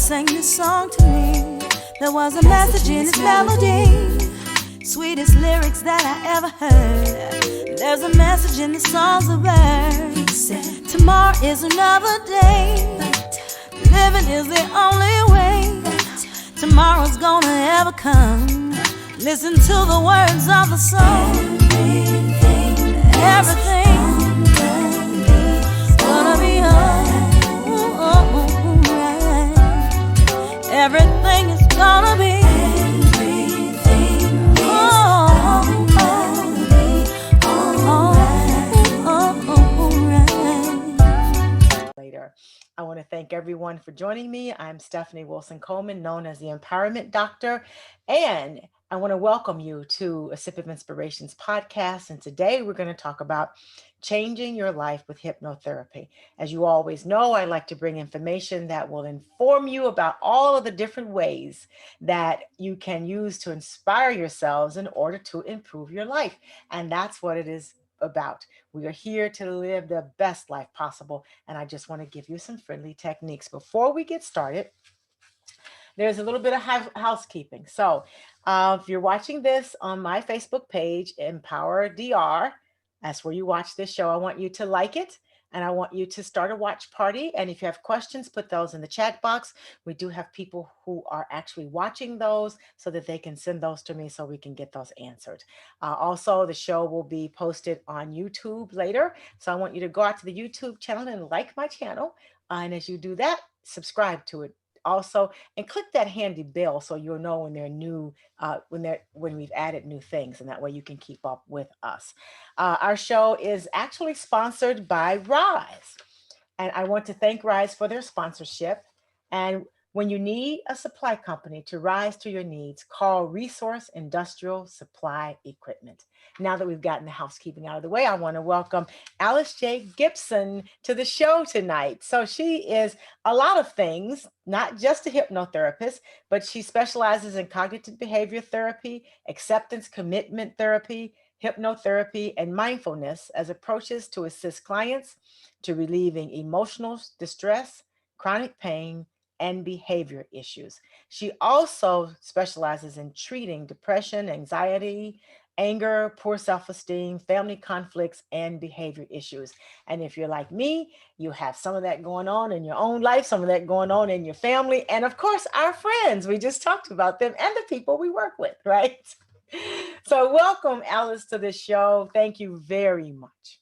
sang this song to me. There was a message in its melody, sweetest lyrics that I ever heard. There's a message in the songs of birds. Tomorrow is another day. Living is the only way tomorrow's gonna ever come. Listen to the words of the song. Everything's gonna be alright. Everything is gonna be. Later. I want to thank everyone for joining me. I'm Stephanie Wilson-Coleman, known as the Empowerment Doctor, and I want to welcome you to A Sip of Inspirations podcast. And today we're going to talk about changing your life with hypnotherapy. As you always know, I like to bring information that will inform you about all of the different ways that you can use to inspire yourselves in order to improve your life. And that's what it is about. We are here to live the best life possible. And I just want to give you some friendly techniques. Before we get started, there's a little bit of housekeeping. So if you're watching this on my Facebook page, Empower DR, that's where you watch this show. I want you to like it, and I want you to start a watch party. And if you have questions, put those in the chat box. We do have people who are actually watching those so that they can send those to me so we can get those answered. Also, the show will be posted on YouTube later. So I want you to go out to the YouTube channel and like my channel. And as you do that, subscribe to it also, and click that handy bell so you'll know when they're new, when we've added new things, and that way you can keep up with us. Our show is actually sponsored by Rise, and I want to thank Rise for their sponsorship. And when you need a supply company to rise to your needs, call Resource Industrial Supply Equipment. Now that we've gotten the housekeeping out of the way, I want to welcome Alice Gibson to the show tonight. So she is a lot of things, not just a hypnotherapist, but she specializes in cognitive behavior therapy, acceptance commitment therapy, hypnotherapy, and mindfulness as approaches to assist clients to relieving emotional distress, chronic pain, and behavior issues. She also specializes in treating depression, anxiety, anger, poor self-esteem, family conflicts, and behavior issues. And if you're like me, you have some of that going on in your own life, some of that going on in your family, and of course, our friends. We just talked about them and the people we work with, right? So welcome, Alice, to the show. Thank you very much.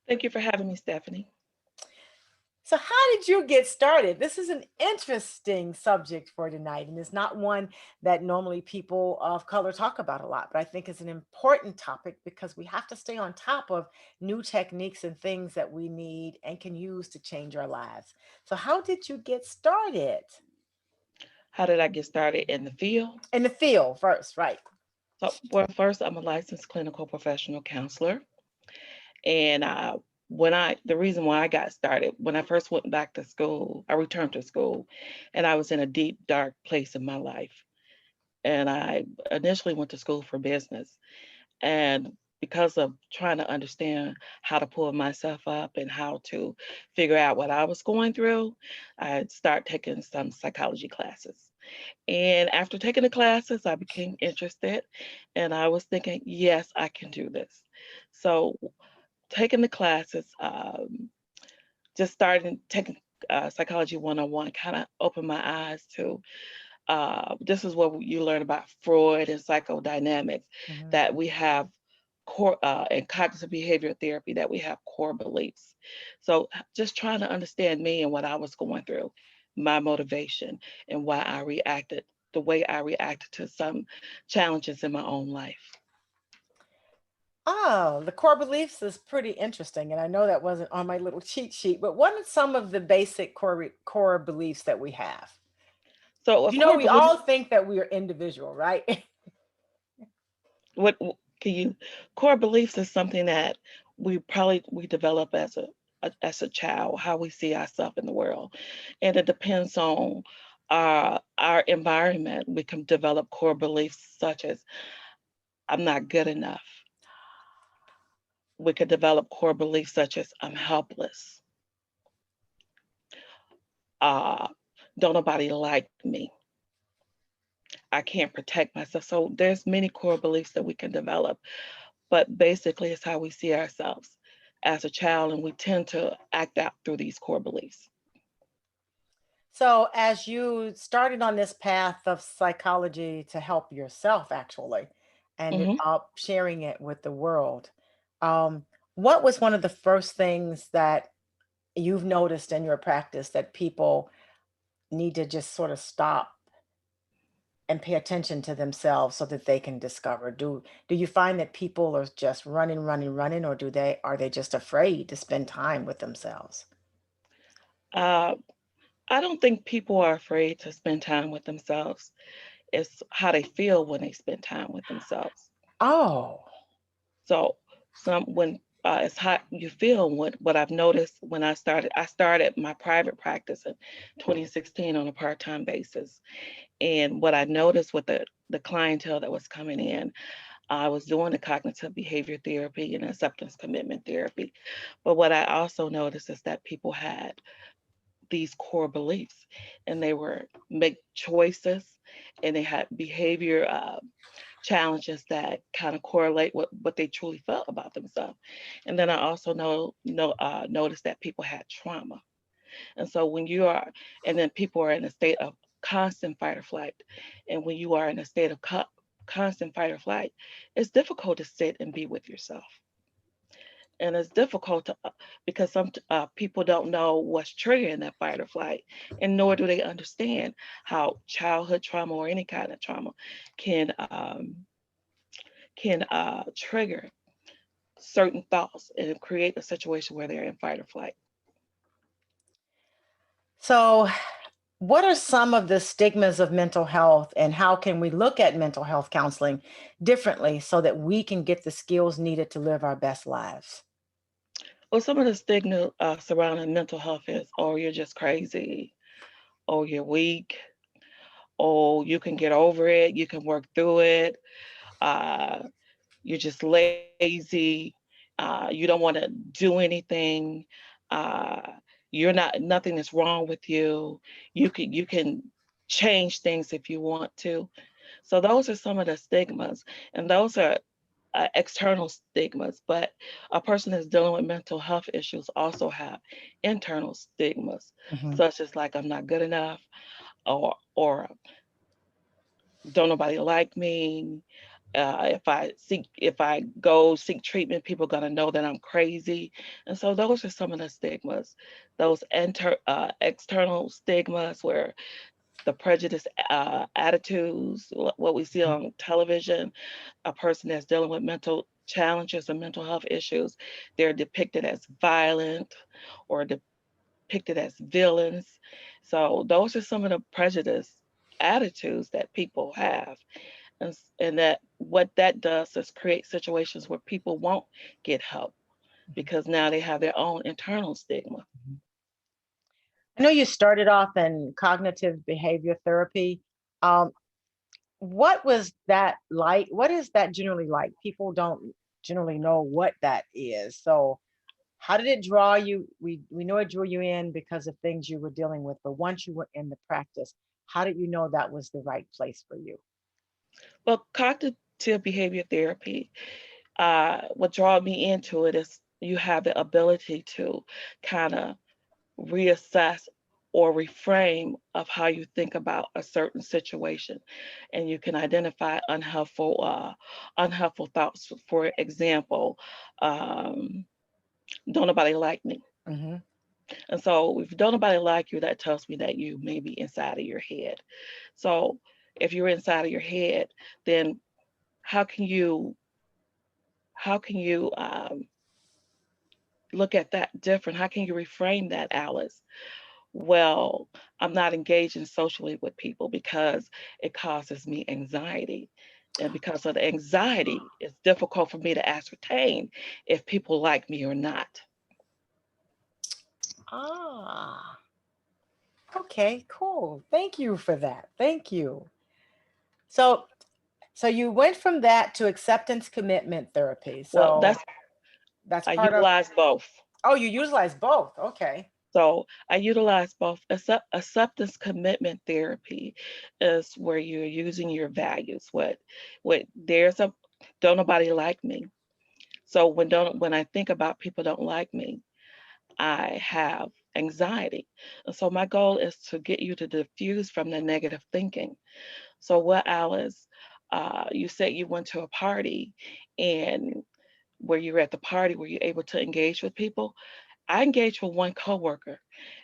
Thank you for having me, Stephanie. So how did you get started? This is an interesting subject for tonight, and it's not one that normally people of color talk about a lot, but I think it's an important topic because we have to stay on top of new techniques and things that we need and can use to change our lives. So how did you get started? How did I get started in the field? In the field first, right? So, well, first, I'm a licensed clinical professional counselor. And the reason why I got started, when I first went back to school, I returned to school, and I was in a deep, dark place in my life. And I initially went to school for business. And because of trying to understand how to pull myself up and how to figure out what I was going through, I started taking some psychology classes. And after taking the classes, I became interested, and I was thinking, yes, I can do this. So taking the classes, just starting taking Psychology 101 kind of opened my eyes to this is what you learn about Freud and psychodynamics, that we have core and cognitive behavior therapy, that we have core beliefs. So just trying to understand me and what I was going through, my motivation, and why I reacted the way I reacted to some challenges in my own life. Oh, the core beliefs is pretty interesting. And I know that wasn't on my little cheat sheet, but what are some of the basic core beliefs that we have? So a You know, core we belief, all think that we are individual, right? what can you core beliefs is something that we develop as a child, how we see ourselves in the world, and it depends on our environment. We can develop core beliefs such as I'm not good enough. We could develop core beliefs such as I'm helpless. uh don't nobody like me. I can't protect myself. So there's many core beliefs that we can develop, but basically it's how we see ourselves as a child, and we tend to act out through these core beliefs. So, as you started on this path of psychology to help yourself, actually, and Hmm. sharing it with the world, um, what was one of the first things that you've noticed in your practice that people need to just sort of stop and pay attention to themselves so that they can discover? Do you find that people are just running, running, running, or are they just afraid to spend time with themselves? Uh, I don't think people are afraid to spend time with themselves. It's how they feel when they spend time with themselves. Oh. So when it's how you feel. What I've noticed when I started my private practice in 2016 on a part-time basis. And what I noticed with the clientele that was coming in, I was doing the cognitive behavior therapy and acceptance commitment therapy. But what I also noticed is that people had these core beliefs, and they were make choices, and they had behavior challenges that kind of correlate with what they truly felt about themselves. And then I also noticed that people had trauma. And so and then people are in a state of constant fight or flight. And when you are in a state of constant fight or flight, it's difficult to sit and be with yourself. And it's difficult because some people don't know what's triggering that fight or flight, and nor do they understand how childhood trauma or any kind of trauma can trigger certain thoughts and create a situation where they're in fight or flight. So, what are some of the stigmas of mental health, and how can we look at mental health counseling differently so that we can get the skills needed to live our best lives? Well, some of the stigma surrounding mental health is, oh, you're just crazy, oh, you're weak, oh, you can get over it, you can work through it, uh, you're just lazy, you don't want to do anything, uh, nothing is wrong with you. You can change things if you want to. So those are some of the stigmas, and those are external stigmas. But a person that's dealing with mental health issues also have internal stigmas, Mhm. such as like I'm not good enough, or don't nobody like me. If I go seek treatment, people are gonna know that I'm crazy. And so those are some of the stigmas, those external stigmas where the prejudice attitudes, what we see on television, a person that's dealing with mental challenges or mental health issues, they're depicted as violent or depicted as villains. So those are some of the prejudice attitudes that people have. And that what that does is create situations where people won't get help because now they have their own internal stigma. I know you started off in cognitive behavior therapy. Um, what was that like? What is that generally like? People don't generally know what that is. So, how did it draw you? We know it drew you in because of things you were dealing with, but once you were in the practice, how did you know that was the right place for you? Well, cognitive behavior therapy, what draw me into it is you have the ability to kind of reassess or reframe of how you think about a certain situation, and you can identify unhelpful thoughts. For example, um, don't nobody like me. Hmm. And so if don't nobody like you, that tells me that you may be inside of your head. So if you're inside of your head, then how can you look at that different? How can you reframe that, Alice? Well, I'm not engaging socially with people because it causes me anxiety. And because of the anxiety, it's difficult for me to ascertain if people like me or not. Ah, okay, cool. Thank you for that. Thank you. So, so you went from that to acceptance commitment therapy. Well, So that's I part of, utilize both. oh, you utilize both. Okay. So I utilize both. Acceptance commitment therapy is where you're using your values. What there's a don't nobody like me. So when I think about people don't like me, I have anxiety. And so my goal is to get you to diffuse from the negative thinking. So what, Alice, you said you went to a party, and where you were at the party, were you able to engage with people? I engaged with one coworker,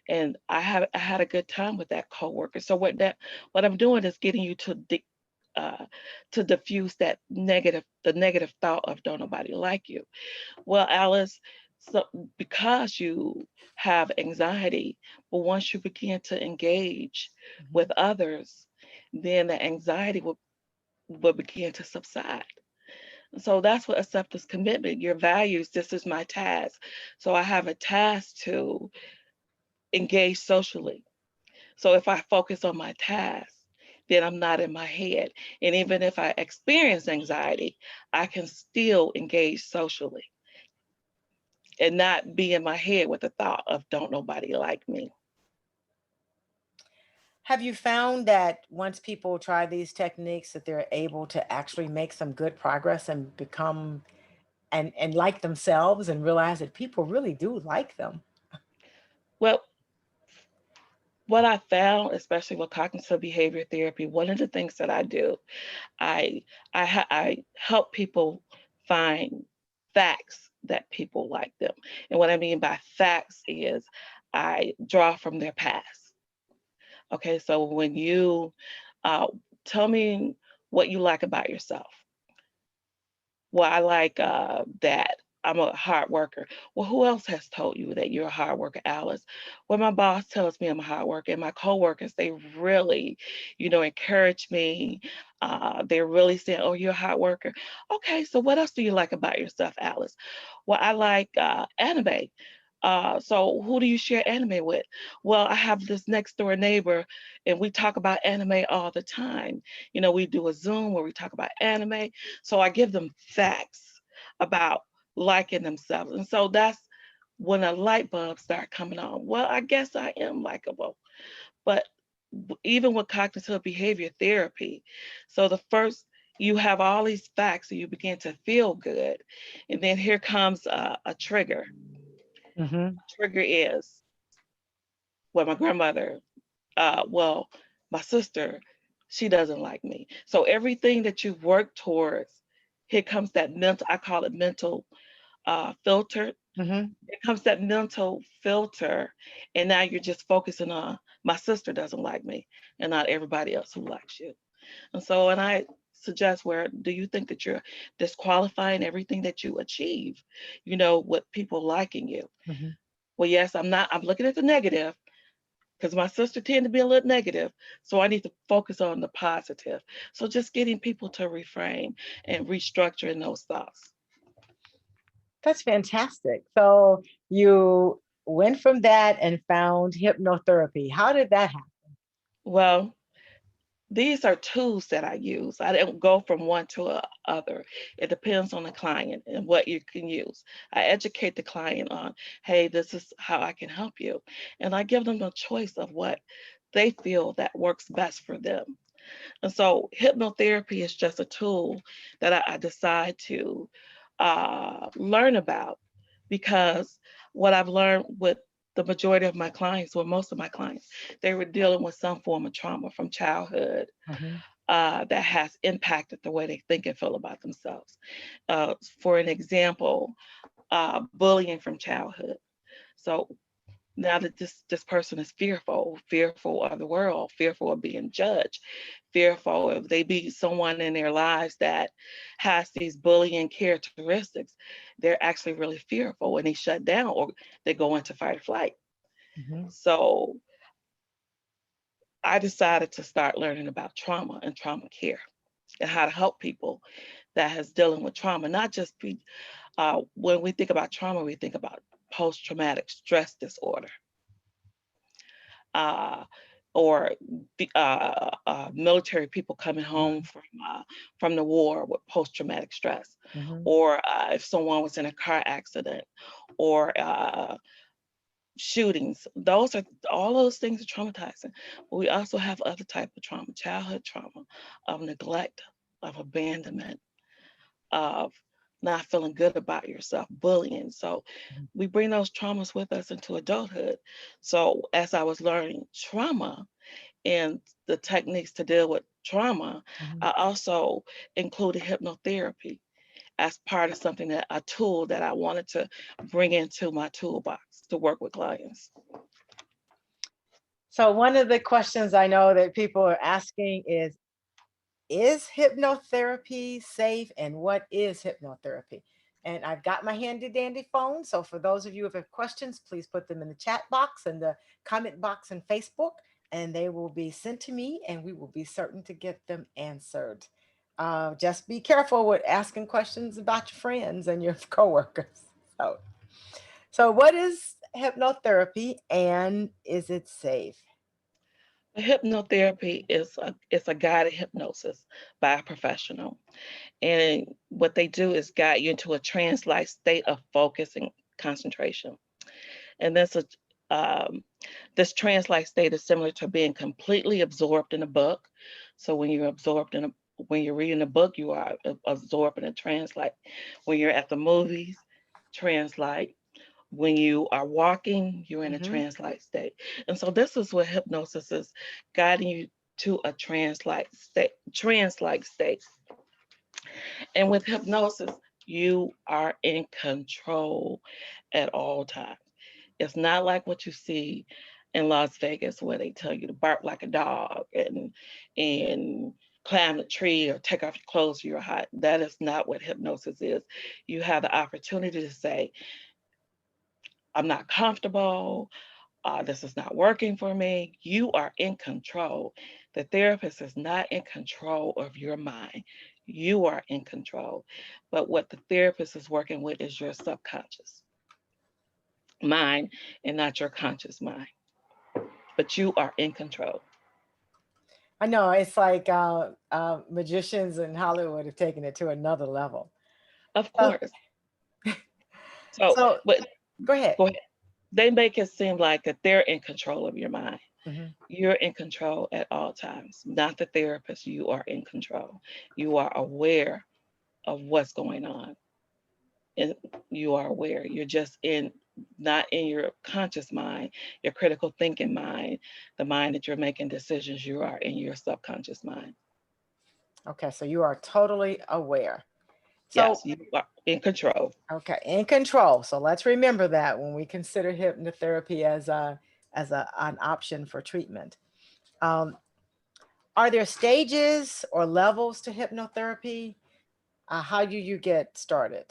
and I had a good time with that coworker. So what I'm doing is getting you uh, to diffuse the negative thought of don't nobody like you. Well, Alice, so because you have anxiety, but once you begin to engage Mhm. with others, then the anxiety will begin to subside. So that's what acceptance commitment, your values. This is my task. So I have a task to engage socially. So if I focus on my task, then I'm not in my head. And even if I experience anxiety, I can still engage socially and not be in my head with the thought of don't nobody like me. Have you found that once people try these techniques that they're able to actually make some good progress and become and like themselves and realize that people really do like them? Well, what I found, especially with cognitive behavior therapy, one of the things that I do, I I help people find facts that people like them. And what I mean by facts is I draw from their past. Okay, so when you uh, tell me what you like about yourself. Well, I like that I'm a hard worker. Well, who else has told you that you're a hard worker, Alice? Well, my boss tells me I'm a hard worker, and my coworkers, they really, encourage me. They're really saying, "Oh, you're a hard worker." Okay, so what else do you like about yourself, Alice? Well, I like anime. So who do you share anime with? Well, I have this next door neighbor, and we talk about anime all the time. We do a Zoom where we talk about anime. So I give them facts about liking themselves. And so that's when a light bulb start coming on. Well, I guess I am likable. But even with cognitive behavior therapy, so the first you have all these facts and you begin to feel good. And then here comes a trigger. Hmm. Trigger is, well, my grandmother, well, my sister, she doesn't like me. So everything that you work towards, here comes that mental, I call it mental filter. Hmm. It comes that mental filter, and now you're just focusing on my sister doesn't like me and not everybody else who likes you. And so, and I suggest, where do you think that you're disqualifying everything that you achieve, with people liking you? Hmm. Well, yes, I'm looking at the negative, because my sister tend to be a little negative. So I need to focus on the positive. So just getting people to reframe and restructuring those thoughts. That's fantastic. So you went from that and found hypnotherapy. How did that happen? Well, these are tools that I use. I don't go from one to other. It depends on the client and what you can use. I educate the client on, hey, this is how I can help you. And I give them a choice of what they feel that works best for them. And so hypnotherapy is just a tool that I decide to learn about, because what I've learned with the majority of my clients, or most of my clients, they were dealing with some form of trauma from childhood Hmm. that has impacted the way they think and feel about themselves. For an example, bullying from childhood. So now that this person is fearful of the world, fearful of being judged, fearful if they be someone in their lives that has these bullying characteristics, they're actually really fearful, and they shut down or they go into fight or flight. Hmm. So I decided to start learning about trauma and trauma care and how to help people that has dealing with trauma. Not just when we think about trauma, we think about post-traumatic stress disorder, uh, or military people coming home from the war with post-traumatic stress, Hmm. or if someone was in a car accident, or shootings. Those are all those things are traumatizing. But we also have other type of trauma, childhood trauma, of neglect, of abandonment, of not feeling good about yourself, bullying. So Mhm. we bring those traumas with us into adulthood. So as I was learning trauma and the techniques to deal with trauma, Mhm. I also included hypnotherapy as part of something, that a tool that I wanted to bring into my toolbox to work with clients. So one of the questions I know that people are asking is hypnotherapy safe, and what is hypnotherapy? And I've got my handy dandy phone. So for those of you who have questions, please put them in the chat box and the comment box on Facebook, and they will be sent to me, and we will be certain to get them answered. Just be careful with asking questions about your friends and your coworkers. So, so what is hypnotherapy, and is it safe? Hypnotherapy is it's a guided hypnosis by a professional. And what they do is guide you into a trance-like state of focus and concentration. And um, this trance-like state is similar to being completely absorbed in a book. So when you're reading a book, you are absorbed in a trance. Like when you're at the movies, trance-like. When you are walking, you're in a Mhm. trance-like state. And so this is what hypnosis is, guiding you to a trance-like state. And with hypnosis, you are in control at all times. It's not like what you see in Las Vegas where they tell you to bark like a dog and climb a tree or take off your clothes if you're hot. That is not what hypnosis is. You have the opportunity to say, I'm not comfortable. This is not working for me. You are in control. The therapist is not in control of your mind. You are in control. But what the therapist is working with is your subconscious mind and not your conscious mind. But you are in control. I know it's like magicians in Hollywood have taken it to another level. Of Uh, course. So, so but go ahead. go ahead. They make it seem like that they're in control of your mind. Mhm. You're in control at all times, not the therapist. You are in control. You are aware of what's going on, and you are aware. You're just in not in your conscious mind, your critical thinking mind, the mind that you're making decisions. You are in your subconscious mind. Okay, so you are totally aware. So Yes, you are in control. okay, in control. So let's remember that when we consider hypnotherapy as a an option for treatment. Um, are there stages or levels to hypnotherapy? How do you get started?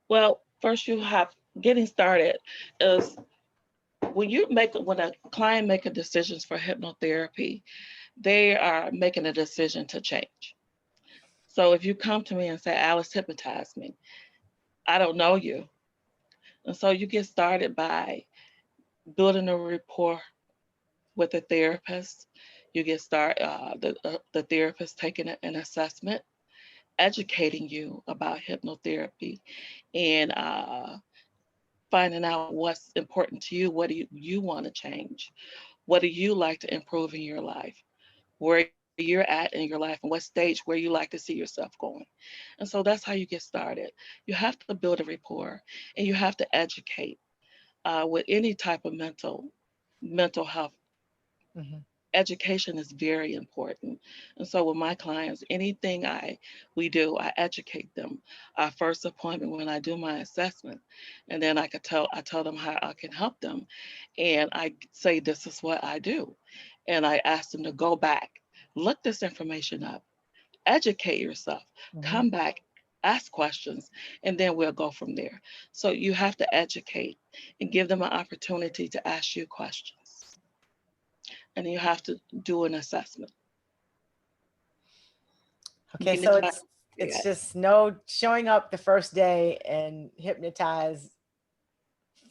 Well, first you have getting started is when a client make a decisions for hypnotherapy, they are making a decision to change. So if you come to me and say, Alice, hypnotize me, I don't know you. And so you get started by building a rapport with a therapist. You get the therapist taking an assessment, educating you about hypnotherapy, and finding out what's important to you. What do you want to change? What do you like to improve in your life? Where you're at in your life and what stage where you like to see yourself going. And so that's how you get started. You have to build a rapport and you have to educate with any type of mental health. Mhm. Education is very important. And so with my clients, anything we do, I educate them. Our first appointment when I do my assessment, and then I tell them how I can help them. And I say this is what I do. And I ask them to go back, look this information up, educate yourself, Mhm. come back, ask questions, and then we'll go from there. So you have to educate and give them an opportunity to ask you questions. And you have to do an assessment. Okay, so Anytime. it's Yeah. just no showing up the first day and hypnotize.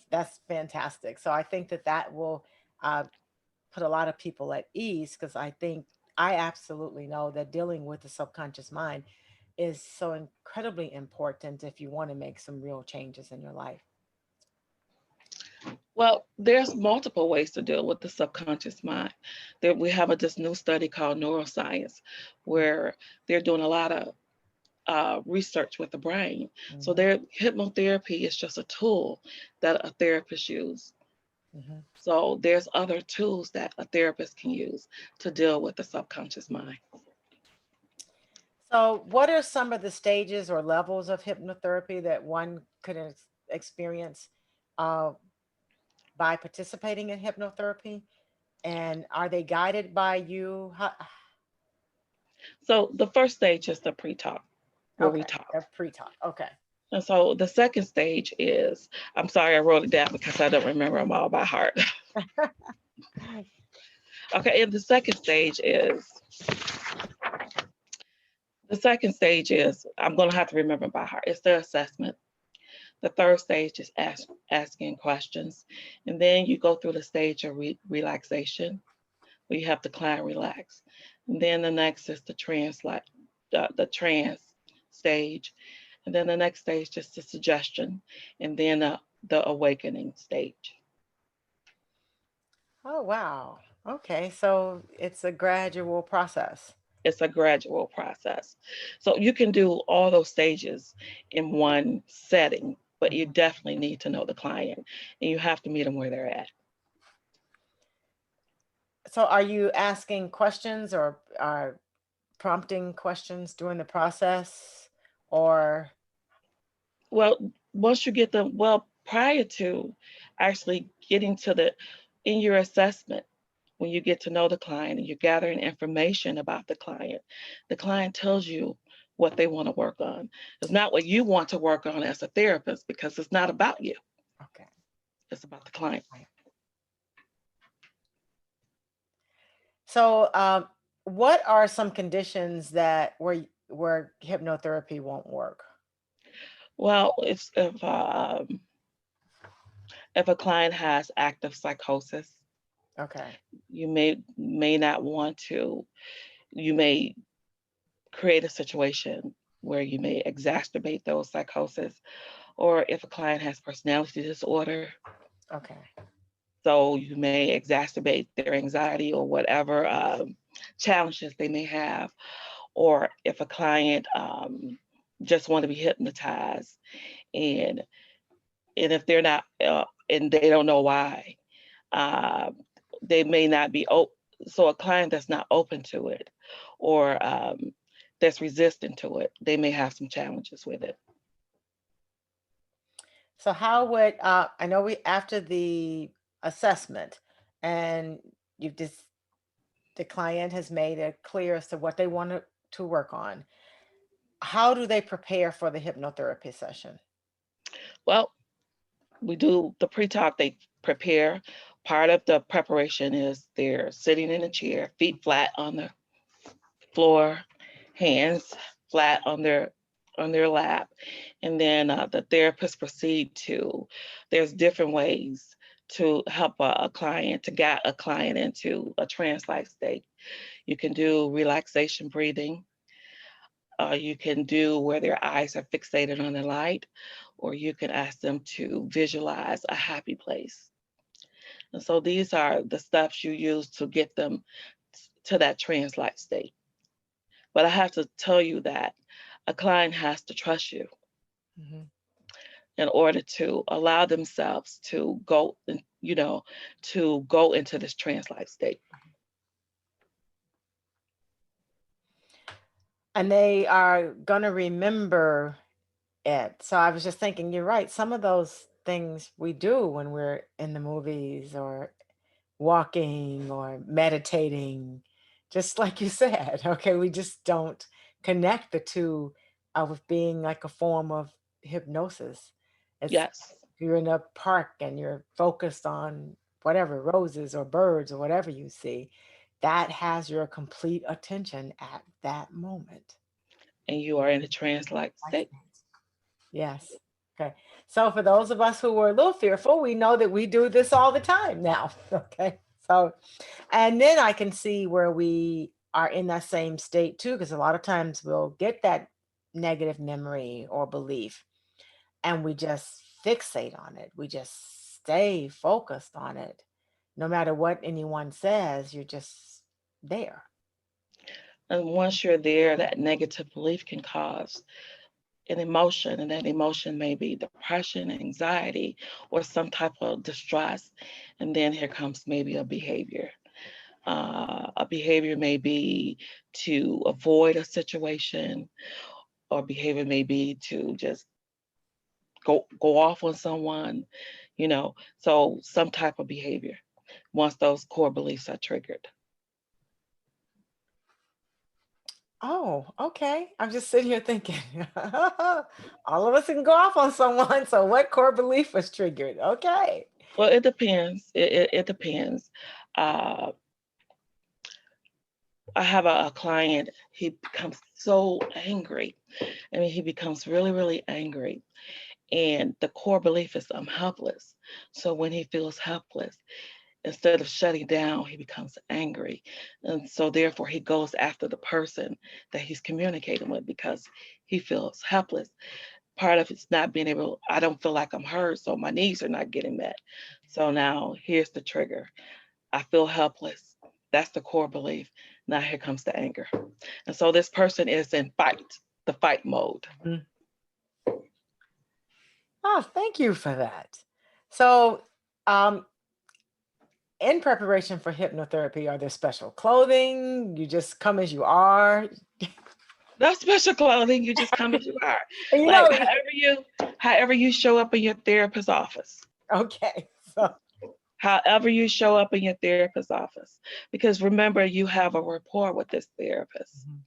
That's fantastic. So I think that that will uh, put a lot of people at ease, because I think I absolutely know that dealing with the subconscious mind is so incredibly important if you want to make some real changes in your life. Well, there's multiple ways to deal with the subconscious mind. There, we have this new study called neuroscience, where they're doing a lot of research with the brain. So Mm-hmm. their hypnotherapy is just a tool that a therapist use. Mm-hmm. So there's other tools that a therapist can use to deal with the subconscious mind. So, what are some of the stages or levels of hypnotherapy that one could experience uh, by participating in hypnotherapy? And are they guided by you? So the first stage is the pre-talk, where we Okay, talk. a pre-talk. Okay. And so the second stage is, I'm sorry, I wrote it down because I don't remember them all by heart. Okay, and the second stage is, I'm going to have to remember by heart. It's the assessment. The third stage is asking questions. And then you go through the stage of relaxation, where you have the client relax. And then the next is the trance stage. And then the next stage is the suggestion. And then the awakening stage. Oh, wow. Okay, so it's a gradual process. It's a gradual process. So you can do all those stages in one setting, but you Mhm. definitely need to know the client and you have to meet them where they're at. So, are you asking questions or prompting questions during the process? Or, Well, once you get them, well, prior to actually getting to in your assessment, when you get to know the client and you're gathering information about the client tells you what they want to work on. It's not what you want to work on as a therapist because it's not about you, okay. it's about the client. Right. So, what are some conditions that where hypnotherapy won't work? Well, if a client has active psychosis, Okay. you may not want to. You may create a situation where you may exacerbate those psychosis, or if a client has personality disorder, Okay. so you may exacerbate their anxiety or whatever challenges they may have, or if a client just want to be hypnotized and if they're not and they don't know why, uh, they may not be open. So a client that's not open to it or that's resistant to it, they may have some challenges with it. So how would I know we after the assessment and you've just the client has made it clear as to what they want to work on. How do they prepare for the hypnotherapy session? Well, we do the pre-talk, they prepare. Part of the preparation is they're sitting in a chair, feet flat on the floor, hands flat on their lap, and then the therapist proceed to. There's different ways to help a client to get a client into a trance-like state. You can do relaxation breathing. You can do where their eyes are fixated on the light, or you can ask them to visualize a happy place. And so these are the steps you use to get them to that trance-like state. But I have to tell you that a client has to trust you Mhm. in order to allow themselves to go, to go into this trance-like state. And they are going to remember it. So I was just thinking, you're right. Some of those things we do when we're in the movies or walking or meditating, just like you said, okay, we just don't connect the two with being like a form of hypnosis. It's Yes, you're in a park and you're focused on whatever roses or birds or whatever you see, that has your complete attention at that moment. and you are in a trance-like I state. see. Yes. Okay. So for those of us who were a little fearful, we know that we do this all the time now. Okay. So, and then I can see where we are in that same state too, because a lot of times we'll get that negative memory or belief and we just fixate on it. We just stay focused on it. No matter what anyone says, you're just there. And once you're there, that negative belief can cause an emotion, and that emotion may be depression, anxiety, or some type of distress. And then here comes maybe a behavior. A behavior may be to avoid a situation, or behavior may be to just go off on someone, so some type of behavior once those core beliefs are triggered. Oh, okay. I'm just sitting here thinking, all of us can go off on someone. So, what core belief was triggered? Okay. Well, it depends. It depends. Uh, I have a client, he becomes so angry. I mean, he becomes really, really angry. And the core belief is I'm helpless. So when he feels helpless, instead of shutting down, he becomes angry. And so therefore he goes after the person that he's communicating with because he feels helpless. Part of it's not being able, I don't feel like I'm heard, so my needs are not getting met. So now here's the trigger. I feel helpless. That's the core belief. Now here comes the anger. And so this person is in the fight mode. Mhm. Oh, thank you for that. So, um, in preparation for hypnotherapy, are there special clothing? You just come as you are? No special clothing, you just come as you are. And Like however you show up in your therapist's office. okay. So, However you show up in your therapist's office. Because remember, you have a rapport with this therapist. mhm.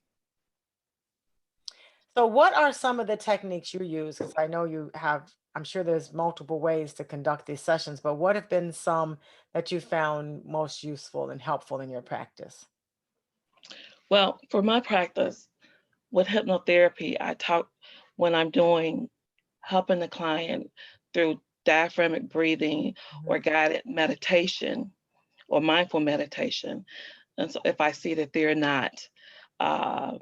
So what are some of the techniques you use? Because I know you have, I'm sure there's multiple ways to conduct these sessions, but what have been some that you found most useful and helpful in your practice? Well, for my practice with hypnotherapy, I talk when I'm doing helping the client through diaphragmatic breathing Mhm. or guided meditation or mindful meditation. And so if I see that they're not, uh,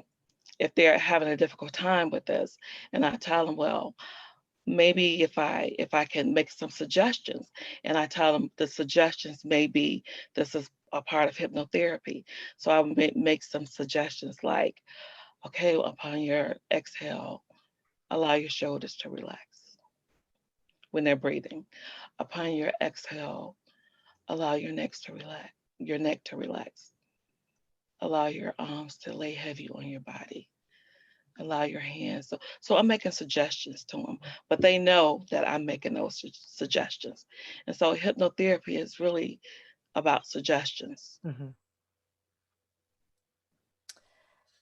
if they're having a difficult time with this, and I tell them, well, maybe if I can make some suggestions, and I tell them the suggestions may be this is a part of hypnotherapy. So I would make some suggestions like, okay, upon your exhale, allow your shoulders to relax when they're breathing. Upon your exhale, allow your neck to relax. Allow your arms to lay heavy on your body. Allow your hands. So I'm making suggestions to them, but they know that I'm making those suggestions. And so hypnotherapy is really about suggestions. Mhm.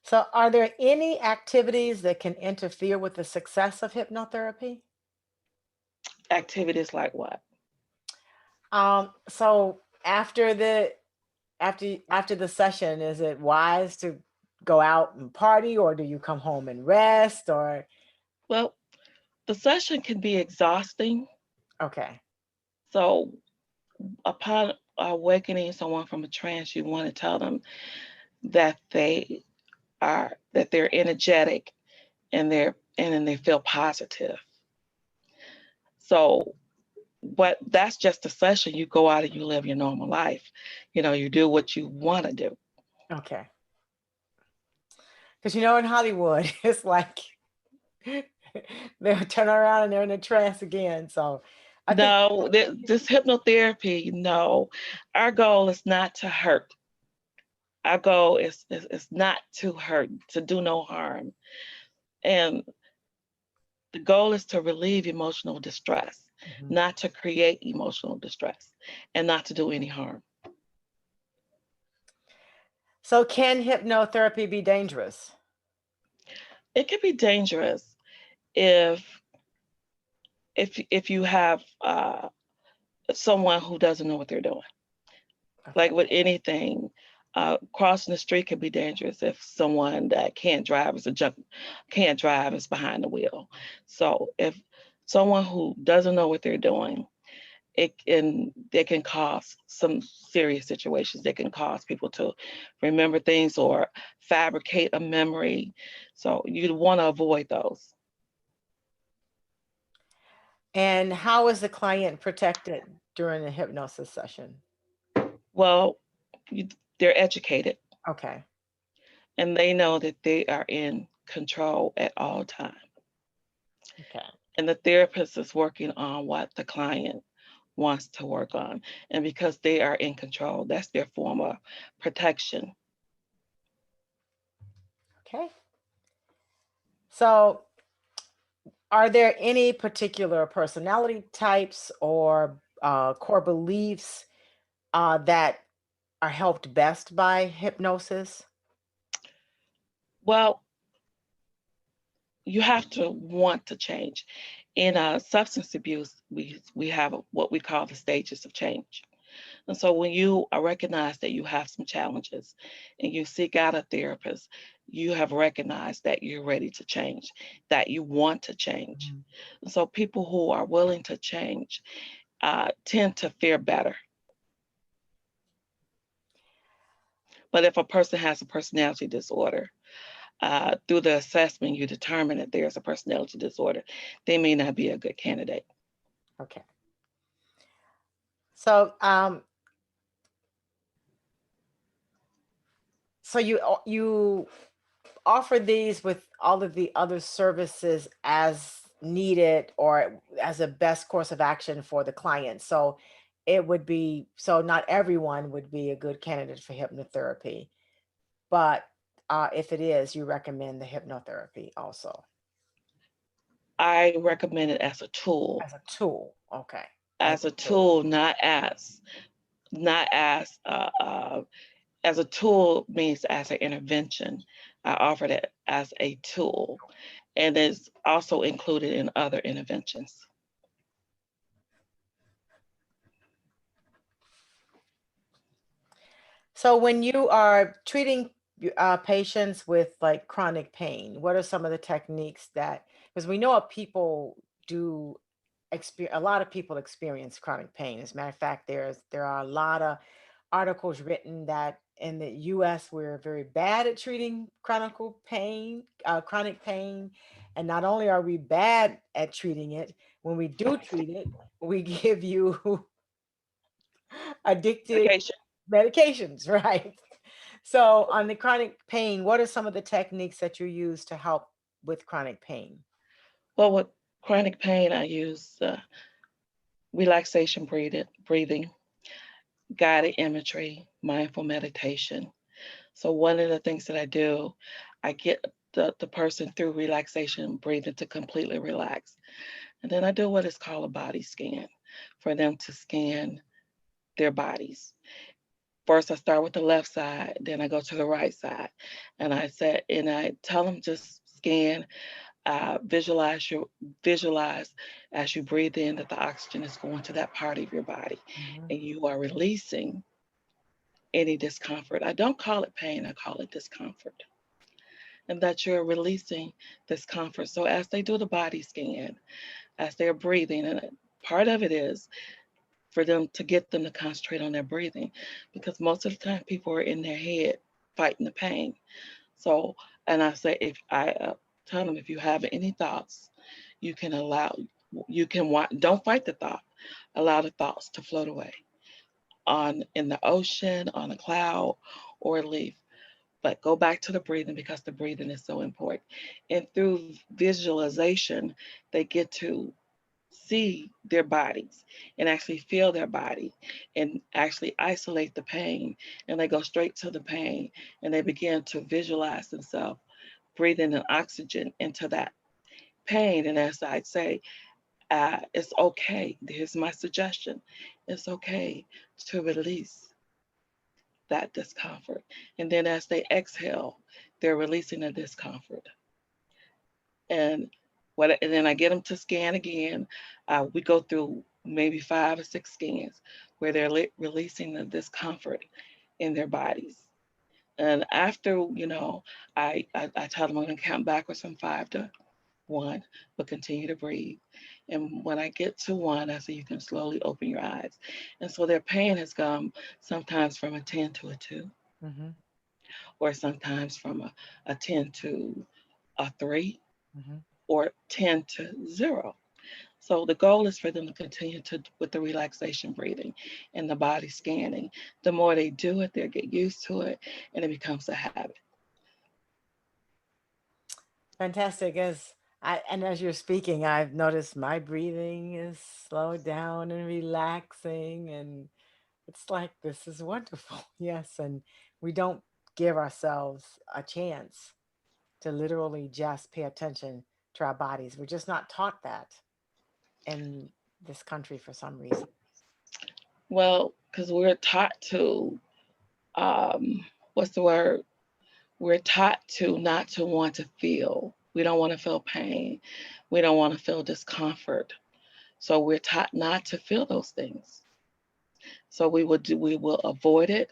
So are there any activities that can interfere with the success of hypnotherapy? Activities like what? So after the session, is it wise to go out and party, or do you come home and rest, or Well, the session can be exhausting. okay. So upon awakening someone from a trance, you want to tell them that they're energetic and then they feel positive. So but that's just a session. You go out and you live your normal life. You do what you want to do. Okay. Because in Hollywood, it's like they'll turn around and they're in a trance again. So I think, No, this hypnotherapy, no. Our goal is not to hurt. Our goal is not to hurt, to do no harm. And the goal is to relieve emotional distress, mhm. not to create emotional distress, and not to do any harm. So can hypnotherapy be dangerous? It can be dangerous if if you have someone who doesn't know what they're doing. Okay. Like with anything, crossing the street can be dangerous if someone that can't drive is behind the wheel. So if someone who doesn't know what they're doing, they can cause some serious situations. They can cause people to remember things or fabricate a memory. So you'd want to avoid those. And how is the client protected during the hypnosis session? Well, you, they're educated Okay. and they know that they are in control at all times. Okay. And the therapist is working on what the client wants to work on. And because they are in control, that's their form of protection. Okay. So, are there any particular personality types or core beliefs that are helped best by hypnosis? Well, you have to want to change. In substance abuse, we have what we call the stages of change. And so when you recognize that you have some challenges and you seek out a therapist, you have recognized that you're ready to change, that you want to change. Mhm. And so people who are willing to change tend to fare better. But if a person has a personality disorder, through the assessment, you determine that there's a personality disorder, they may not be a good candidate. Okay. So, you offer these with all of the other services as needed or as a best course of action for the client. So it would be, so not everyone would be a good candidate for hypnotherapy, but if it is, you recommend the hypnotherapy also I recommend it as a tool, as a tool. Okay. As as a a tool. tool, not as a tool means as an intervention. I offer it as a tool, and it's also included in other interventions. So when you are treating patients with like chronic pain, what are some of the techniques that, because we know people do experience, a lot of people experience chronic pain. As a matter of fact, there are a lot of articles written that in the US we're very bad at treating chronic pain. And not only are we bad at treating it, when we do treat it, we give you addictive Medication. medications, right? So, on the chronic pain, what are some of the techniques that you use to help with chronic pain? Well, with chronic pain, I use relaxation breathing, guided imagery, mindful meditation. So one of the things that I do, I get the person through relaxation breathing to completely relax. And then I do what is called a body scan for them to scan their bodies. First, I start with the left side, then I go to the right side, and I tell them just scan, visualize as you breathe in that the oxygen is going to that part of your body, Mhm. and you are releasing any discomfort. I don't call it pain; I call it discomfort, and that you're releasing discomfort. So as they do the body scan, as they're breathing, and part of it is for them to get them to concentrate on their breathing because most of the time people are in their head fighting the pain. So, and I say, if I tell them if you have any thoughts, you can allow, you can don't fight the thought, allow the thoughts to float away on in the ocean, on a cloud, or a leaf. But go back to the breathing because the breathing is so important. And through visualization, they get to see their bodies and actually feel their body and actually isolate the pain. And they go straight to the pain and they begin to visualize themselves breathing in oxygen into that pain. And as I say, it's okay. Here's my suggestion. It's okay to release that discomfort. And then as they exhale, they're releasing the discomfort. And and then I get them to scan again. We go through maybe 5 or 6 scans where they're releasing the discomfort in their bodies. And after, I tell them I'm going to count backwards from 5 to 1, but continue to breathe. And when I get to 1, I say you can slowly open your eyes. And so their pain has come sometimes from a 10 to a 2, Mhm. or sometimes from a 10 to a 3, Mhm. or 10 to 0. So the goal is for them to continue to with the relaxation breathing and the body scanning. The more they do it, they'll get used to it and it becomes a habit. Fantastic. As you're speaking, I've noticed my breathing is slowed down and relaxing, and it's like this is wonderful. Yes, and we don't give ourselves a chance to literally just pay attention to our bodies. We're just not taught that in this country for some reason. Well, because we're taught to, what's the word? We're taught to not to want to feel. We don't want to feel pain. We don't want to feel discomfort. So we're taught not to feel those things. So we will avoid it.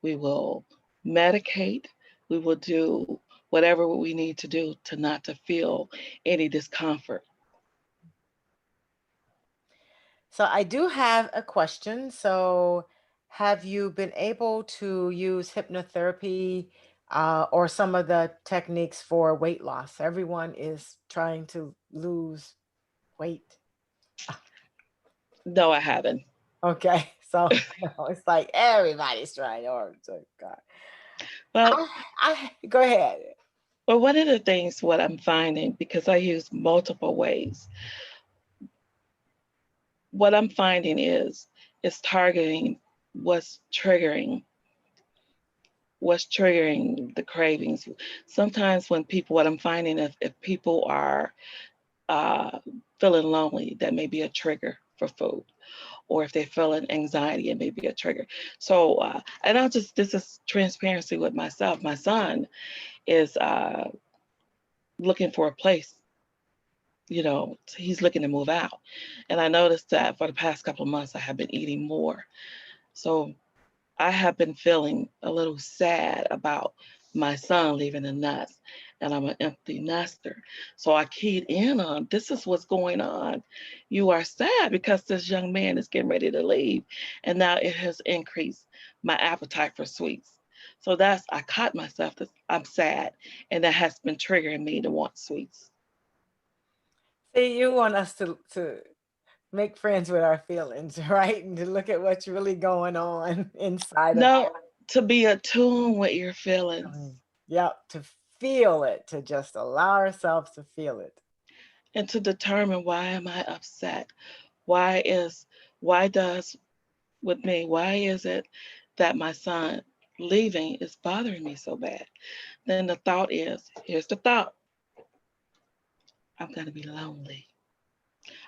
We will medicate. We will do whatever we need to do to not to feel any discomfort. So I do have a question. So have you been able to use hypnotherapy or some of the techniques for weight loss? Everyone is trying to lose weight. No, I haven't. Okay, so it's like everybody's trying. Oh, God. Well, I go ahead. well, one of the things what I'm finding, because I use multiple ways, what I'm finding is targeting what's triggering what's triggering the cravings. Sometimes when people, what I'm finding is if people are uh, feeling lonely, that may be a trigger for food. Or if they're feeling anxiety, it may be a trigger. So, and this is transparency with myself. My son is looking for a place, he's looking to move out. And I noticed that for the past couple of months, I have been eating more. So I have been feeling a little sad about my son leaving the nest, and I'm an empty nester. So I keyed in on this is what's going on. You are sad because this young man is getting ready to leave, and now it has increased my appetite for sweets. So I caught myself that I'm sad, and that has been triggering me to want sweets. See, you want us to make friends with our feelings, right? And to look at what's really going on inside of No, to be attuned with your feelings them. Yep, to feel it, to just allow ourselves to feel it. and to determine why am I upset? Why is why does with me, why is it that my son leaving is bothering me so bad? Then the thought is, here's the thought, I'm gonna be lonely.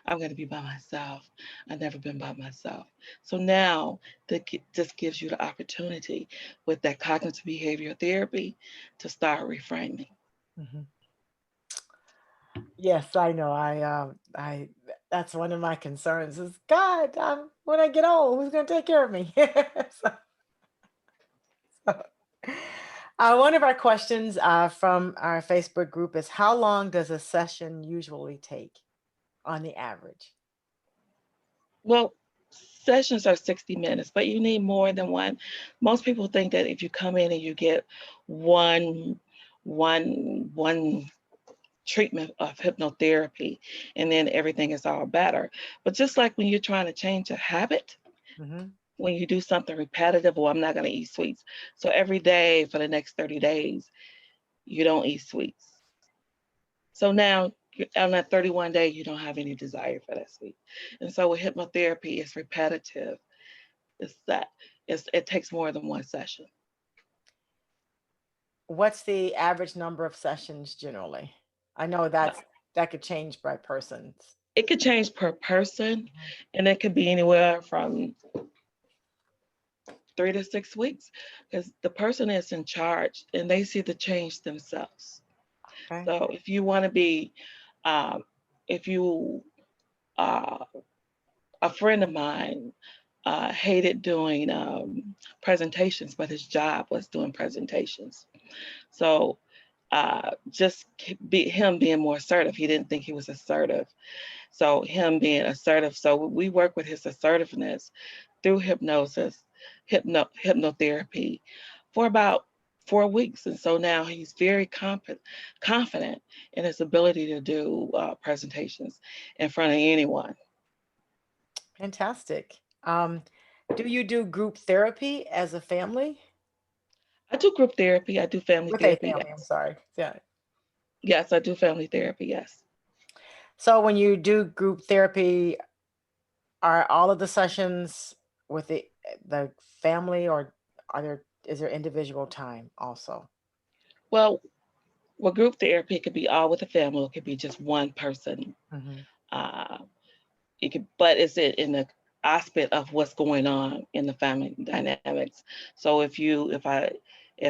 I'm gonna be by myself. I've never been by myself. So now this gives you the opportunity with that cognitive behavioral therapy to start reframing. Mhm. Yes, I know. I that's one of my concerns is God, when I get old, who's gonna take care of me? So, so, one of our questions from our Facebook group is how long does a session usually take on the average? Well, sessions are 60 minutes, but you need more than one. Most people think that if you come in and you get one one treatment of hypnotherapy and then everything is all better. But just like when you're trying to change a habit, Hmm. when you do something repetitive, or I'm not going to eat sweets. So every day for the next 30 days, you don't eat sweets. So now on that 31 day, you don't have any desire for that sweet. And so with hypnotherapy, it's repetitive. It's that it takes more than one session. What's the average number of sessions generally? I know that could change by persons. It could change per person, and it could be anywhere from 3 to 6 weeks because the person is in charge and they see the change themselves. Okay. So if you want to be, um, if you, uh, a friend of mine hated doing presentations, but his job was doing presentations. So just him being more assertive, he didn't think he was assertive. So him being assertive, so we work with his assertiveness through hypnosis, hypnotherapy for about 4 weeks. And so now he's very confident in his ability to do presentations in front of anyone. Fantastic. Do you do group therapy as a family? I do group therapy. I do family With a therapy. family, I'm Yes. sorry. Yeah. Yes, I do family therapy. Yes. So when you do group therapy, are all of the sessions with the family, or is there individual time also? Well, with group therapy, it could be all with the family. It could be just one person. Hmm. Uh, it could, but it's in the aspect of what's going on in the family dynamics. So if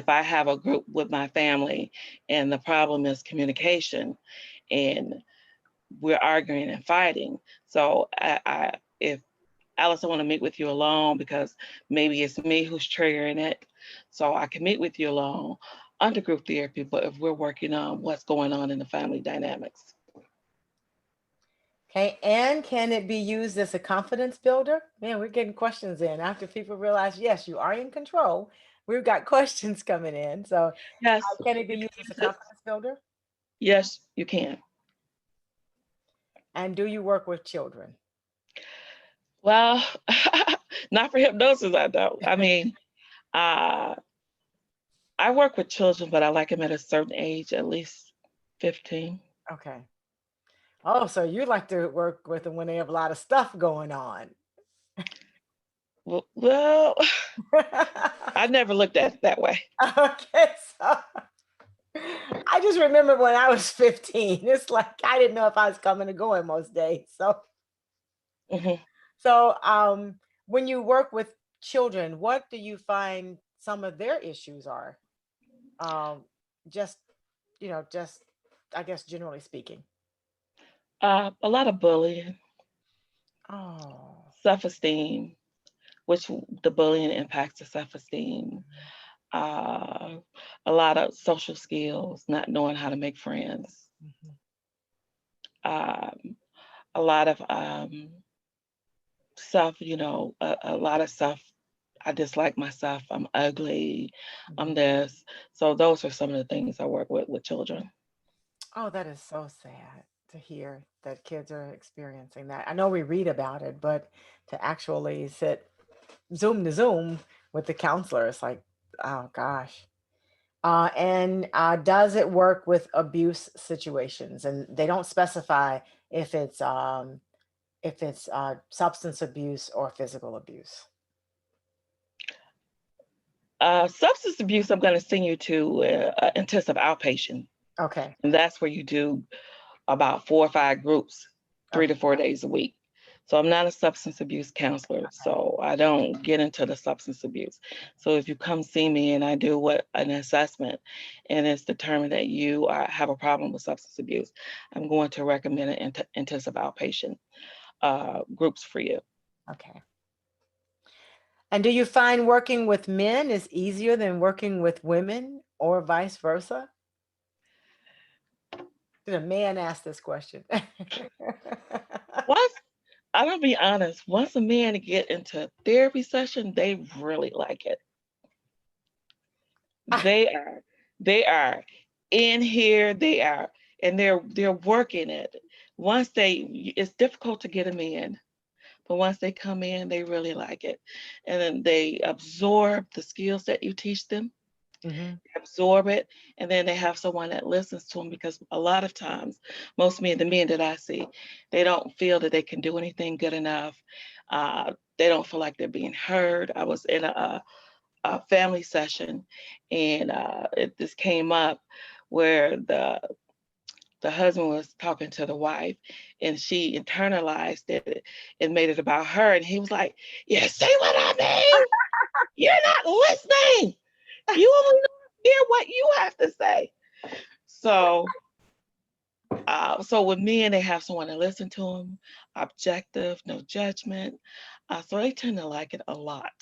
I have a group with my family and the problem is communication and we're arguing and fighting, so if Alice, I want to meet with you alone because maybe it's me who's triggering it. So I can meet with you alone under group therapy, but if we're working on what's going on in the family dynamics. Okay, and can it be used as a confidence builder? Man, we're getting questions in after people realize, yes, you are in control. We've got questions coming in. So, Yes, can it be you can used as a use it. confidence builder? Yes, you can. And do you work with children? Well, not for hypnosis, I don't. I mean, uh, I work with children, but I like them at a certain age, at least 15. Okay. Oh, so you like to work with them when they have a lot of stuff going on. Well, I never looked at it that way. Okay, so I just remember when I was 15, it's like I didn't know if I was coming or going most days. So, Hmm. so when you work with children, what do you find some of their issues are? Um, just, just I guess generally speaking. A lot of bullying, Oh. self-esteem, which the bullying impacts the self-esteem. Uh, a lot of social skills, not knowing how to make friends. Mhm. Um, a lot of stuff, a lot of stuff. I dislike myself. I'm ugly. I'm Mhm. this. So those are some of the things I work with children. Oh, that is so sad to hear that kids are experiencing that. I know we read about it, but to actually sit Zoom to Zoom with the counselor, it's like, oh gosh. And does it work with abuse situations? And they don't specify if it's substance abuse or physical abuse. Substance abuse, I'm going to send you to intensive outpatient, Okay. and that's where you do about 4 or 5 groups, three Okay. to 4 days a week. So I'm not a substance abuse counselor, so I don't get into the substance abuse. So if you come see me and I do an assessment and it's determined that you have a problem with substance abuse, I'm going to recommend an intensive outpatient groups for you. Okay. And do you find working with men is easier than working with women or vice versa? Did a man ask this question? Once, I'm gonna be honest, once a man get into a therapy session, they really like it. They are, they are in here, and they're working it. It's difficult to get them in, but once they come in, they really like it. And then they absorb the skills that you teach them, Hmm. absorb it, and then they have someone that listens to them because a lot of times, the men that I see, they don't feel that they can do anything good enough. They don't feel like they're being heard. I was in a family session, and this came up where the husband was talking to the wife, and she internalized it and made it about her. And he was like, "You see what I mean? You're not listening. You only hear what you have to say." So, so with men, they have someone to listen to them, objective, no judgment. So they tend to like it a lot.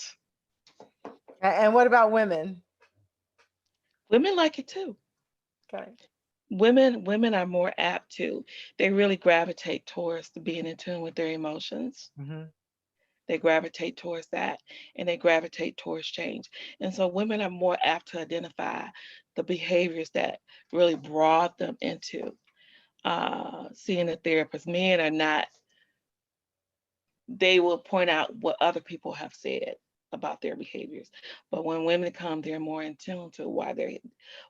And what about women? Women like it too. Okay. Women are more apt to. They really gravitate towards being in tune with their emotions. Hmm. they gravitate towards that, and they gravitate towards change. And so women are more apt to identify the behaviors that really brought them into seeing a therapist. Men are not, they will point out what other people have said about their behaviors. But when women come, they're more in tune to why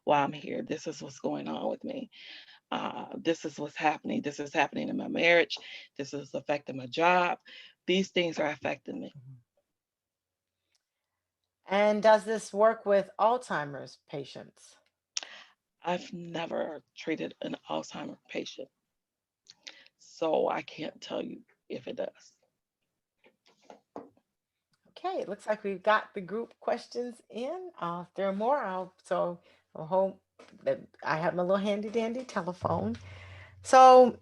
I'm here. This is what's going on with me. This is what's happening. This is happening in my marriage. This is affecting my job. These things are affecting me. And does this work with Alzheimer's patients? I've never treated an Alzheimer patient, so I can't tell you if it does. Okay, it looks like we've got the group questions in. If there are more, I'll hope that I have my little handy dandy telephone. So,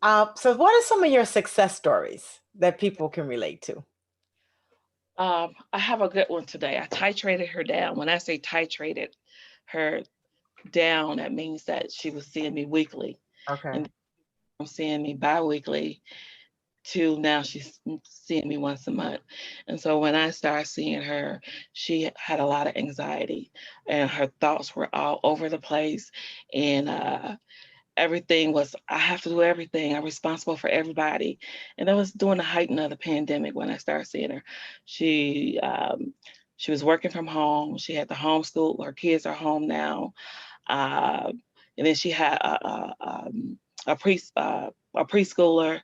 so what are some of your success stories that people can relate to? I have a good one today. I titrated her down. When I say titrated her down, that means that she was seeing me weekly. Okay. And from seeing me bi-weekly to now she's seeing me once a month. And so when I started seeing her, she had a lot of anxiety and her thoughts were all over the place. And everything was, I have to do everything. I'm responsible for everybody. And that was during the height of the pandemic when I started seeing her. She was working from home. She had the homeschool. Her kids are home now. And then she had a preschooler.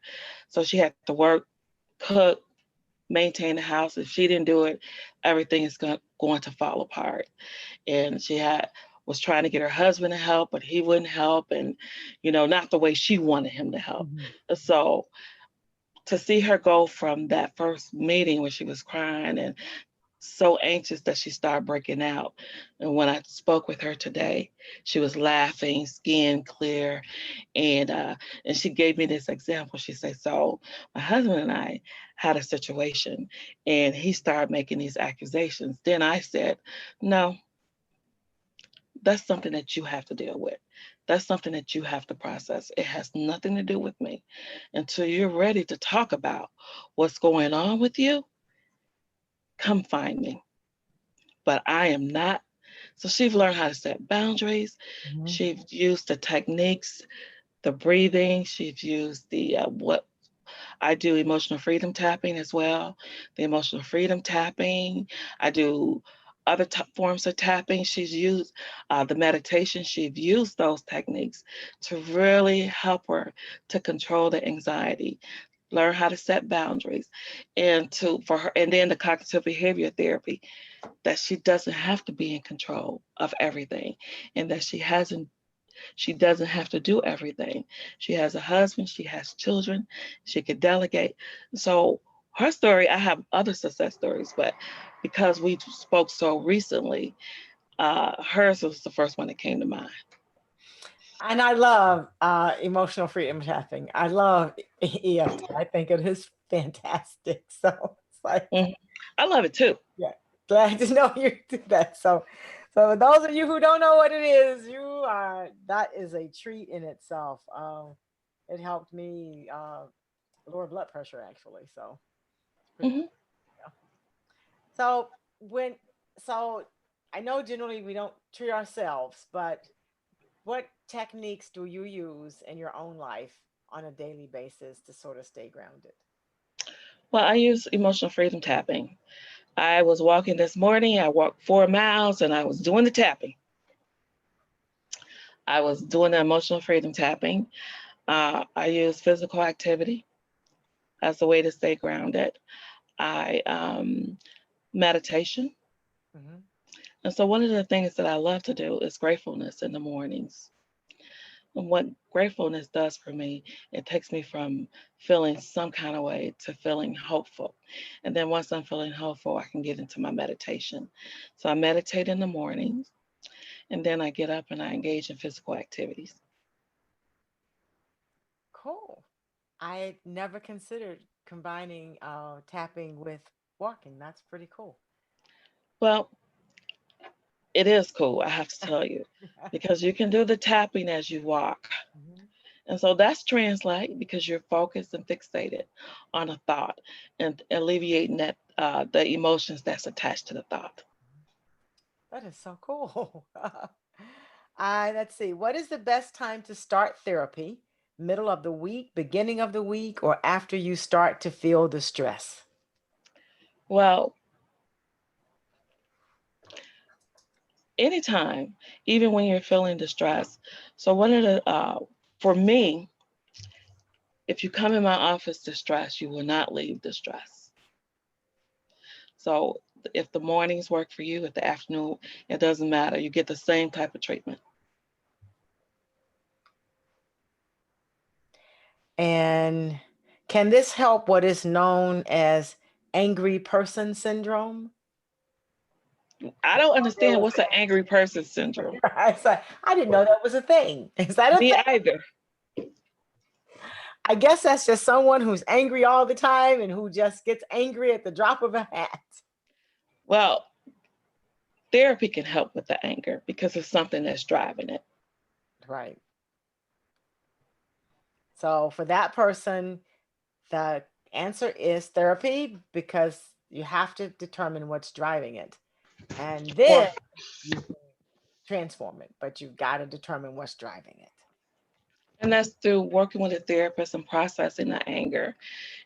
So she had to work, cook, maintain the house. If she didn't do it, everything is going to fall apart. And was trying to get her husband to help, but he wouldn't help, and not the way she wanted him to help. Mm-hmm. So to see her go from that first meeting where she was crying and so anxious that she started breaking out. And when I spoke with her today, she was laughing, skin clear, and she gave me this example. She said, "So my husband and I had a situation, and he started making these accusations. Then I said, no, that's something that you have to deal with. That's something that you have to process. It has nothing to do with me. Until you're ready to talk about what's going on with you, come find me. But I am not." So she's learned how to set boundaries. Mm-hmm. She's used the techniques, the breathing. She's used what I do, emotional freedom tapping as well. The emotional freedom tapping. I do other forms of tapping. She's used the meditation. She's used those techniques to really help her to control the anxiety, learn how to set boundaries, and then the cognitive behavior therapy, that she doesn't have to be in control of everything, and that she doesn't have to do everything. She has a husband, she has children, she could delegate. So her story, I have other success stories, but because we spoke so recently, hers was the first one that came to mind. And I love emotional freedom tapping. I love EFT. I think it is fantastic. So it's like, I love it too. yeah, glad to know you do that. So those of you who don't know what it is, that is a treat in itself. It helped me lower blood pressure actually. So, Mhm. yeah. So so I know generally we don't treat ourselves, but what techniques do you use in your own life on a daily basis to sort of stay grounded? Well, I use emotional freedom tapping. I was walking this morning, I walked 4 miles and I was doing the tapping. I was doing the emotional freedom tapping. I use physical activity as a way to stay grounded. I meditation. Mm-hmm. And so one of the things that I love to do is gratefulness in the mornings. And what gratefulness does for me, it takes me from feeling some kind of way to feeling hopeful. And then once I'm feeling hopeful, I can get into my meditation. So I meditate in the mornings, and then I get up and I engage in physical activities. Cool. I never considered combining tapping with walking. That's pretty cool. Well, it is cool, I have to tell you, because you can do the tapping as you walk. Mhm. And so that's translate because you're focused and fixated on a thought and alleviating that the emotions that's attached to the thought. That is so cool. Let's see. What is the best time to start therapy? Middle of the week, beginning of the week, or after you start to feel the stress? Well, anytime, even when you're feeling distressed. So one of the for me, if you come in my office distressed, you will not leave distressed. So if the mornings work for you, if the afternoon, it doesn't matter. You get the same type of treatment. And can this help what is known as angry person syndrome? I don't understand what's an angry person syndrome. I didn't know that was a thing. Is that a Me thing? either. I guess that's just someone who's angry all the time and who just gets angry at the drop of a hat. Well, therapy can help with the anger because it's something that's driving it. Right. So for that person, the answer is therapy because you have to determine what's driving it. And then you can transform it, but you've got to determine what's driving it. And that's through working with a therapist and processing the anger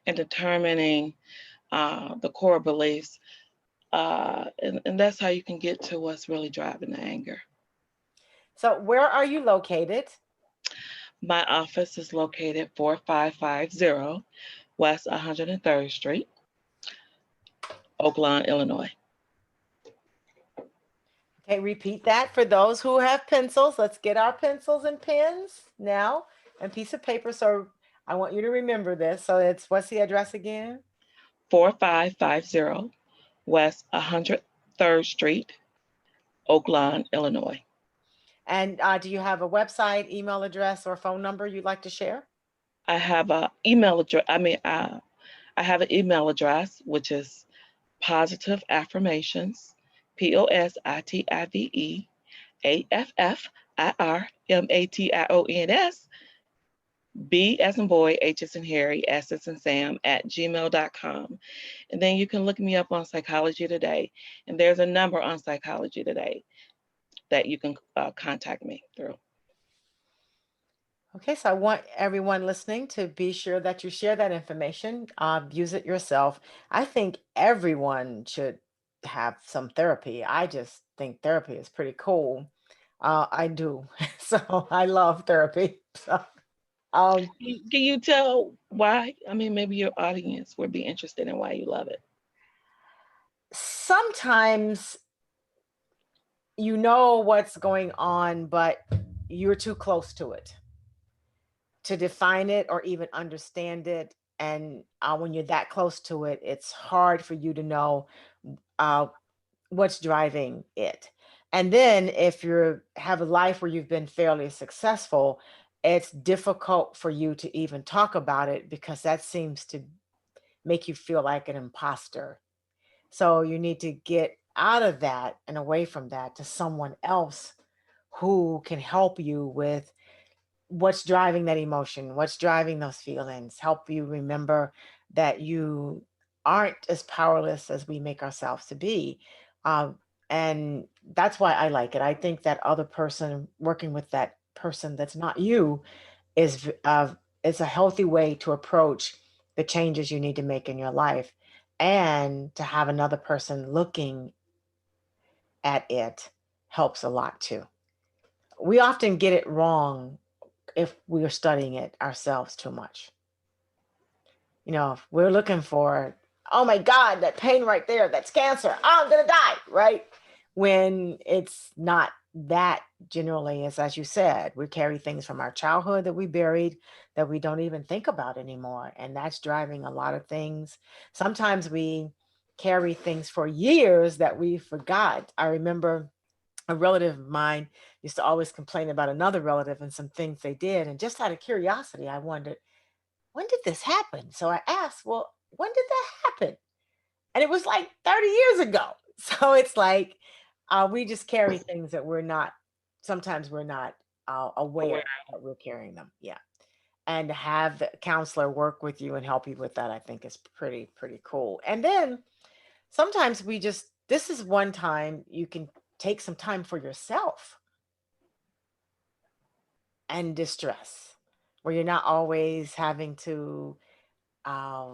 and determining the core beliefs. And that's how you can get to what's really driving the anger. So where are you located? My office is located 4550 West 103rd Street, Oak Lawn, Illinois. Okay, repeat that for those who have pencils. Let's get our pencils and pens now and piece of paper. So I want you to remember this. So what's the address again? 4550 West 103rd Street, Oak Lawn, Illinois. And do you have a website, email address, or phone number you'd like to share? I have an email address. I have an email address, which is Positive Affirmations, POSITIVEAFFIRMATIONS, B as in boy, H as in Harry, S as in Sam @gmail.com. And then you can look me up on Psychology Today. And there's a number on Psychology Today that you can contact me through. Okay, so I want everyone listening to be sure that you share that information, use it yourself. I think everyone should have some therapy. I just think therapy is pretty cool. I do. So I love therapy. So, um, Can you tell why? I mean, maybe your audience would be interested in why you love it. sometimes you know what's going on, but you're too close to it to define it or even understand it. And when you're that close to it, it's hard for you to know uh, what's driving it. And then if you have a life where you've been fairly successful, it's difficult for you to even talk about it because that seems to make you feel like an imposter. So you need to get out of that and away from that to someone else who can help you with what's driving that emotion, what's driving those feelings, help you remember that you aren't as powerless as we make ourselves to be. Um, and that's why I like it. I think that other person working with that person that's not you is a healthy way to approach the changes you need to make in your life, and to have another person looking at it helps a lot too. We often get it wrong if we are studying it ourselves too much. If we're looking for, oh my God, that pain right there, that's cancer. Oh, I'm going to die, right? When it's not that generally, as you said, we carry things from our childhood that we buried that we don't even think about anymore. And that's driving a lot of things. Sometimes we carry things for years that we forgot. I remember a relative of mine used to always complain about another relative and some things they did. And just out of curiosity, I wondered, when did this happen? So I asked, well, when did that happen? And it was like 30 years ago. So it's like we just carry things that sometimes we're not aware that we're carrying them. Yeah. and have the counselor work with you and help you with that, I think is pretty cool. And then sometimes this is one time you can take some time for yourself and distress, where you're not always having to uh,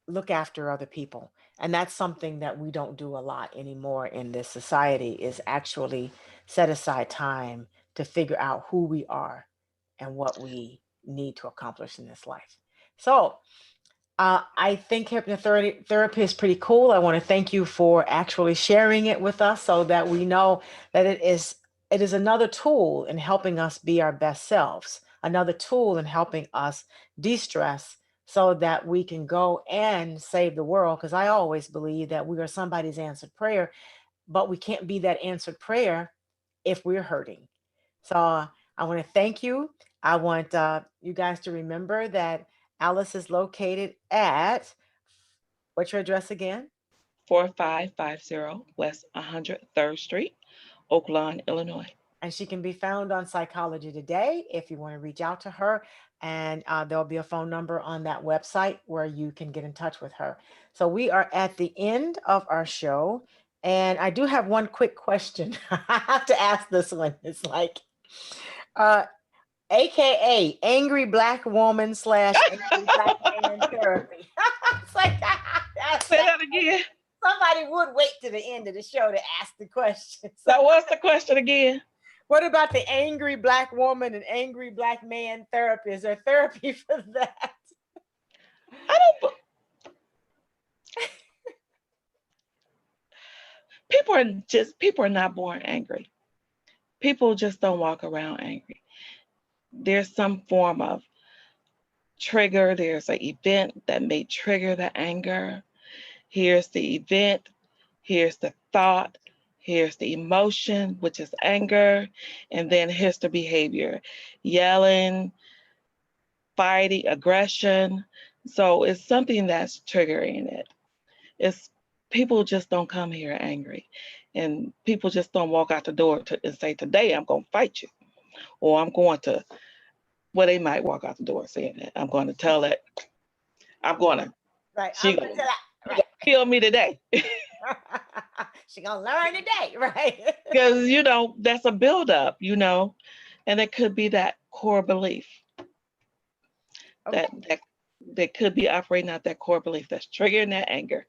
look after other people. And that's something that we don't do a lot anymore in this society, is actually set aside time to figure out who we are and what we need to accomplish in this life. So I think hypnotherapy is pretty cool. I want to thank you for actually sharing it with us, so that we know that it is another tool in helping us be our best selves, another tool in helping us de-stress, so that we can go and save the world. Because I always believe that we are somebody's answered prayer, but we can't be that answered prayer if we're hurting. So I want to thank you. I want you guys to remember that Alice is located at, what's your address again? 4550 West 103rd Street, Oak Lawn, Illinois. And she can be found on Psychology Today if you want to reach out to her. And there'll be a phone number on that website where you can get in touch with her. So we are at the end of our show. And I do have one quick question. I have to ask this one. It's like, uh, AKA angry black woman / angry black man therapy. It's like, Say that again. somebody would wait to the end of the show to ask the question. So what's the question again? What about the angry black woman and angry black man therapy? Is there therapy for that? I don't. People are not born angry. People just don't walk around angry. There's some form of trigger. There's an event that may trigger the anger. Here's the event. Here's the thought. Here's the emotion, which is anger. And then here's the behavior: yelling, fighting, aggression. So it's something that's triggering it. It's people just don't come here angry. And people just don't walk out the door and say, today I'm going to fight you. Or I'm going to, well, they might walk out the door saying that. I'm going to tell it. I'm going to, Right. she going to kill me today. She going to learn today, right? Because, that's a buildup, and it could be that core belief. Okay. That could be operating out that core belief that's triggering that anger.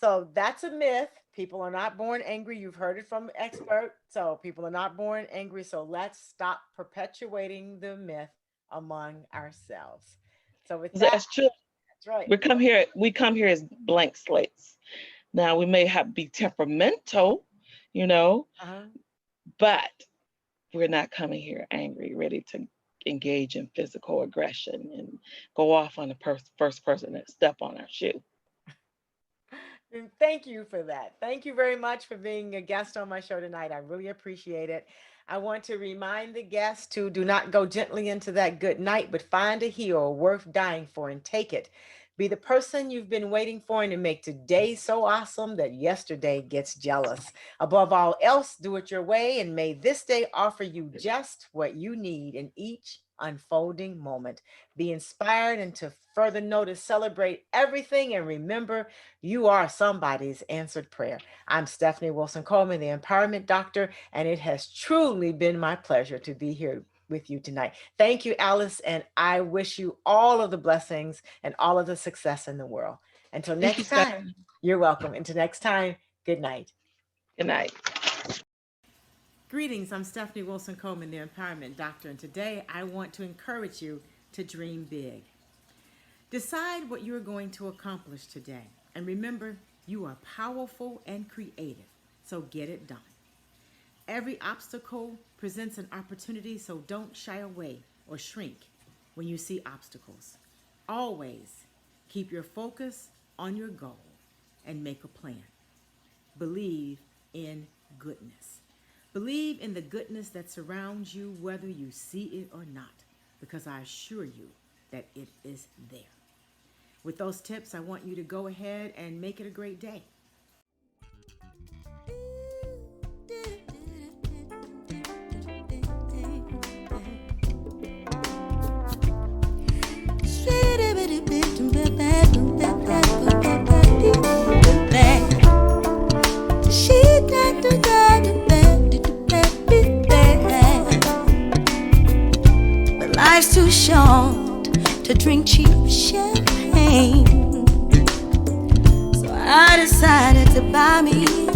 So that's a myth. People are not born angry. You've heard it from the expert. So people are not born angry. So let's stop perpetuating the myth among ourselves. So with that, That's true. that's right. We come here as blank slates. Now we may be temperamental, but we're not coming here angry, ready to engage in physical aggression and go off on the first person that step on our shoe. And thank you for that. Thank you very much for being a guest on my show tonight. I really appreciate it. I want to remind the guests to do not go gently into that good night, but find a hero worth dying for and take it. Be the person you've been waiting for, and to make today so awesome that yesterday gets jealous. Above all else, do it your way, and may this day offer you just what you need in each unfolding moment. Be inspired, and to further notice, celebrate everything, and remember, you are somebody's answered prayer. I'm Stephanie Wilson-Coleman, the Empowerment Doctor, and it has truly been my pleasure to be here with you tonight. Thank you, Alice, and I wish you all of the blessings and all of the success in the world. Until next time, you're welcome. Until next time, good night. Good night. Greetings, I'm Stephanie Wilson-Coleman, the Empowerment Doctor, and today I want to encourage you to dream big. Decide what you're going to accomplish today, and remember, you are powerful and creative, so get it done. Every obstacle presents an opportunity, so don't shy away or shrink when you see obstacles. Always keep your focus on your goal and make a plan. Believe in goodness. Believe in the goodness that surrounds you, whether you see it or not, because I assure you that it is there. With those tips, I want you to go ahead and make it a great day. Life's too short to drink cheap champagne, so I decided to buy me